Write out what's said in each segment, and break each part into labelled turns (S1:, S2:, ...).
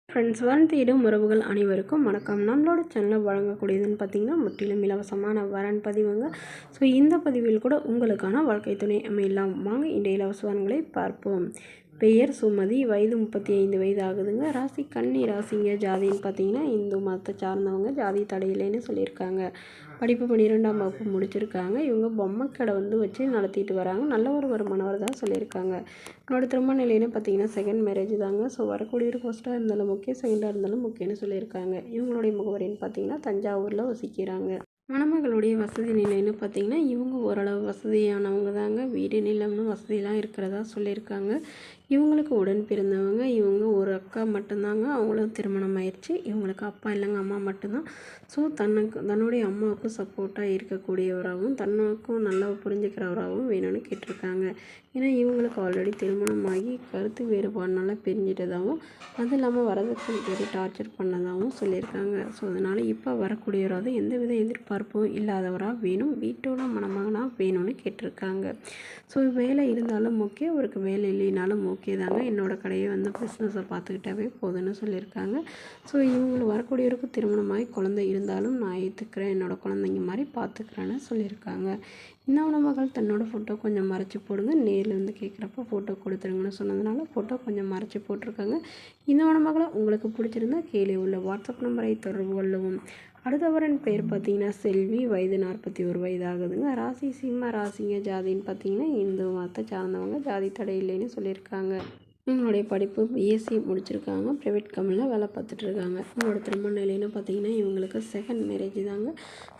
S1: Friends, வரன் தேடும் உறவுகள் அனைவருக்கும் வணக்கம். நம்மளோட சேனலில் வழங்கக்கூடியதுன்னு பார்த்திங்கன்னா முற்றிலும் இலவசமான வரன் பதிவுங்க. ஸோ இந்த பதிவில் கூட உங்களுக்கான வாழ்க்கை துணை அமையலாம். வாங்க இன்றைய இலவச வரன்களை பார்ப்போம். பெயர் சுமதி, வயது 35 வயது ஆகுதுங்க. ராசி கன்னி ராசிங்க. ஜாதின்னு பார்த்தீங்கன்னா இந்து மதத்தை சார்ந்தவங்க. ஜாதி தடையில்லைன்னு சொல்லியிருக்காங்க. படிப்பு 12ஆம் வகுப்பு முடிச்சிருக்காங்க. இவங்க பொம்மை கடை வச்சு நடத்திட்டு வராங்க. நல்ல ஒரு வருமானம் வரதா சொல்லியிருக்காங்க. என்னோட திருமண நிலைன்னு பார்த்தீங்கன்னா செகண்ட் மேரேஜ் தாங்க. ஸோ வரக்கூடிய ஃபர்ஸ்ட்டாக இருந்தாலும் ஓகே, செகண்டாக இருந்தாலும் ஓகேன்னு சொல்லியிருக்காங்க. இவங்களுடைய முகவரின்னு பார்த்தீங்கன்னா தஞ்சாவூரில் வசிக்கிறாங்க. மணமகளுடைய வசதி நிலைன்னு பார்த்தீங்கன்னா இவங்க ஓரளவு வசதியானவங்க தாங்க. வீடு நிலம்னு வசதியெலாம் இருக்கிறதா சொல்லியிருக்காங்க. இவங்களுக்கு உடன் பிறந்தவங்க இவங்க ஒரு அக்கா மட்டும்தாங்க. அவங்களும் திருமணம் ஆயிடுச்சு. இவங்களுக்கு அப்பா இல்லைங்க, அம்மா மட்டும்தான். ஸோ தன்னுடைய அம்மாவுக்கும் சப்போர்ட்டாக இருக்கக்கூடியவராகவும் தன்னுக்கும் நல்லா புரிஞ்சுக்கிறவராகவும் வேணும்னு கேட்டிருக்காங்க. ஏன்னா இவங்களுக்கு ஆல்ரெடி திருமணம் ஆகி கருத்து வேறுபாடுனால பிரிஞ்சிட்டதாகவும் அது இல்லாமல் வரதட்சணை பெரிய டார்ச்சர் பண்ணதாகவும் சொல்லியிருக்காங்க. ஸோ அதனால் இப்போ வரக்கூடியவராவது எந்தவித எதிர்பார்ப்பும் இல்லாதவராக வேணும், வீட்டோட மணமகனாக வேணும்னு கேட்டிருக்காங்க. ஸோ வேலை இருந்தாலும் ஓகே, அவருக்கு வேலை இல்லைனாலும் ஓகே தாங்க. என்னோடய கடையை பிஸ்னஸை பார்த்துக்கிட்டாவே போதுன்னு சொல்லியிருக்காங்க. ஸோ இவங்களுக்கு வரக்கூடியவருக்கு திருமணமாகி குழந்தை இருந்தாலும் நான் ஏற்றுக்கிறேன், என்னோடய குழந்தைங்க மாதிரி பார்த்துக்கிறேன்னு சொல்லியிருக்காங்க. இன்னொரு மகள் தன்னோட ஃபோட்டோ கொஞ்சம் மறைச்சி போடுங்க, நேரில் கேட்குறப்ப ஃபோட்டோ கொடுத்துருங்கன்னு சொன்னதுனால ஃபோட்டோ கொஞ்சம் மறைச்சி போட்டிருக்காங்க. இன்னொரு மகளை உங்களுக்கு பிடிச்சிருந்தா கீழே உள்ள வாட்ஸ்அப் நம்பரை தொடர்பு கொள்ளவும். அடுத்தவரின் பேர் பார்த்தீங்கன்னா செல்வி, வயது 41 வயது ஆகுதுங்க. ராசி சிம்ம ராசிங்க. ஜாதின்னு பார்த்தீங்கன்னா இந்து மதத்தை சார்ந்தவங்க. ஜாதி தடை இல்லைன்னு சொல்லியிருக்காங்க. இவங்களுடைய படிப்பு பிஎஸ்சி முடிச்சிருக்காங்க. ப்ரைவேட் கம்பெனியில் வேலை பார்த்துட்ருக்காங்க. இவங்களோட திருமண நிலைன்னு பார்த்தீங்கன்னா இவங்களுக்கு செகண்ட் மேரேஜ் தாங்க.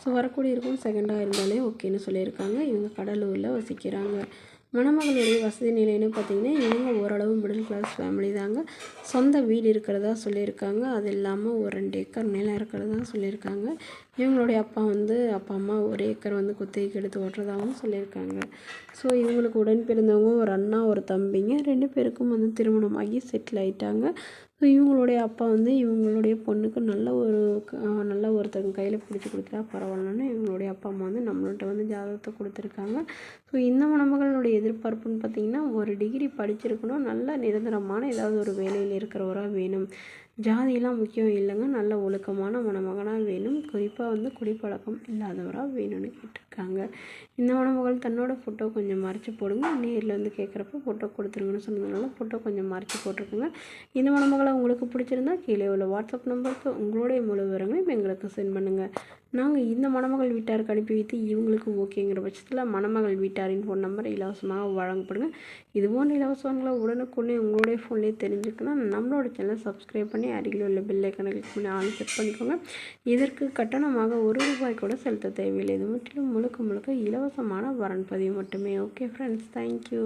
S1: ஸோ வரக்கூடியவருக்கும் செகண்டாக இருந்தாலே ஓகேன்னு சொல்லியிருக்காங்க. இவங்க கடலூரில் வசிக்கிறாங்க. மணமகளுடைய வசதி நிலைன்னு பார்த்தீங்கன்னா இவங்க ஓரளவு மிடில் கிளாஸ் ஃபேமிலி தாங்க. சொந்த வீடு இருக்கிறதா சொல்லியிருக்காங்க. அது இல்லாமல் ஒரு 2 ஏக்கர் நிலம் இருக்கிறதா சொல்லியிருக்காங்க. இவங்களுடைய அப்பா அம்மா 1 ஏக்கர் குத்தகைக்கு எடுத்து ஓட்டுறதாகவும் சொல்லியிருக்காங்க. ஸோ இவங்களுக்கு உடன் பிறந்தவங்க ஒரு அண்ணா ஒரு தம்பிங்க. 2 பேருக்கும் திருமணமாகி செட்டில் ஆகிட்டாங்க. ஸோ இவங்களுடைய அப்பா இவங்களுடைய பொண்ணுக்கு நல்ல ஒருத்தங்க கையில் பிடிச்சி கொடுத்தா பரவாயில்லன்னு இவங்களுடைய அப்பா அம்மா நம்மள்கிட்ட ஜாதகத்தை கொடுத்துருக்காங்க. ஸோ இந்த மணமகளுடைய எதிர்பார்ப்புன்னு பார்த்திங்கன்னா ஒரு டிகிரி படிச்சிருக்கணும், நல்ல நிரந்தரமான ஏதாவது ஒரு வேலையில் இருக்கிறவராக வேணும். ஜாதியெல்லாம் முக்கியம் இல்லைங்க, நல்ல ஒழுக்கமான மணமகனாக வேணும். குறிப்பாக குடிப்பழக்கம் இல்லாதவராக வேணும்னு கேட்டிருக்காங்க. இந்த மணமகள் தன்னோட ஃபோட்டோ கொஞ்சம் மறைச்சி போடுங்க, நேரில் கேட்குறப்ப ஃபோட்டோ கொடுத்துருங்கன்னு சொன்னதுனால ஃபோட்டோ கொஞ்சம் மறைச்சி போட்டிருக்குங்க. இந்த மணமகளை உங்களுக்கு பிடிச்சிருந்தா கீழே உள்ள வாட்ஸ்அப் நம்பருக்கு உங்களுடைய முழு விவரங்களையும் எங்களுக்கு சென்ட் பண்ணுங்கள். நாங்கள் இந்த மணமகள் வீட்டாருக்கு அனுப்பி வைத்து இவங்களுக்கு ஓகேங்கிற பட்சத்தில் மணமகள் வீட்டாரின் ஃபோன் நம்பர் இலவசமாக வழங்கப்படுங்க. இது போன்ற இலவசங்களை உடனுக்குடனே உங்களுடைய ஃபோன்லேயே தெரிஞ்சுக்கணும். நம்மளோட சேனலை சப்ஸ்கிரைப் பண்ணி அருகில் உள்ள பெல் ஐக்கானை கிளிக் பண்ணி ஆன் செட் பண்ணிக்கோங்க. இதற்கு கட்டணமாக ₹1 கூட செலுத்த தேவையில்லை. இது முற்றிலும் முழுக்க இலவசமான வரன் பதிவு மட்டுமே. Okay friends, thank you.